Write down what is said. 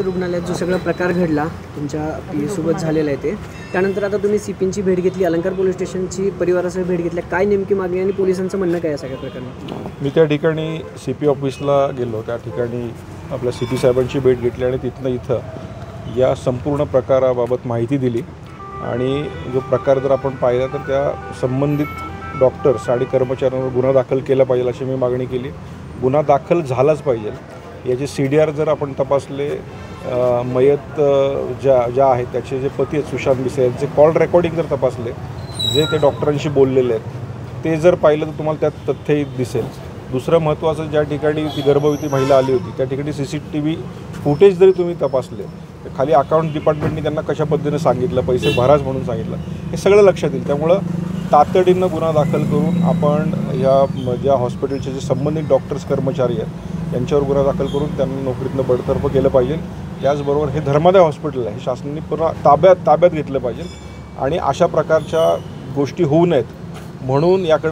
रुग्णालयात जो सगळा प्रकार घडला तुमच्या पीएसोबत झालेला आहे ते त्यानंतर आता तुम्ही सीपींची भेट घेतली, अलंकार पोलीस स्टेशनची परिवारासह भेट घेतली, काय नेमकी मागणी आणि पोलिसांचं म्हणणं काय आहे सगळ्या प्रकरणात? मी त्या ठिकाणी CP ऑफिसला गेलो, त्या ठिकाणी आपल्या CP साहेबांची भेट घेतली आणि तिथनं इथं या संपूर्ण प्रकाराबाबत माहिती दिली आणि जो प्रकार जर आपण पाहिला तर त्या संबंधित डॉक्टर्स आणि कर्मचाऱ्यांवर गुन्हा दाखल केला पाहिजे अशी मी मागणी केली. गुन्हा दाखल झालाच पाहिजे. याचे CDR जर आपण तपासले, मयत ज्या आहेत त्याचे जे पती आहेत सुशांत बिसे यांचे कॉल रेकॉर्डिंग जर तपासले, जे ते डॉक्टरांशी बोललेले आहेत ते जर पाहिलं तर तुम्हाला त्यात तथ्यही दिसेल. दुसरं महत्त्वाचं, ज्या ठिकाणी ती गर्भवती महिला आली होती त्या ठिकाणी CCTV फुटेज जरी तुम्ही तपासले तर खाली अकाउंट डिपार्टमेंटने त्यांना कशा पद्धतीने सांगितलं, पैसे भराच म्हणून सांगितलं, हे सगळं लक्षात येईल. त्यामुळं तातडीनं गुन्हा दाखल करून आपण या ज्या हॉस्पिटलचे जे संबंधित डॉक्टर्स कर्मचारी आहेत यांच्यावर गुन्हा दाखल करून त्यांना नोकरीतनं बडतर्फ केलं पाहिजे. त्याचबरोबर हे धर्मादाय हॉस्पिटल आहे, हे शासनाने पुन्हा ताब्यात घेतलं पाहिजे आणि अशा प्रकारच्या गोष्टी होऊ नयेत म्हणून याकडे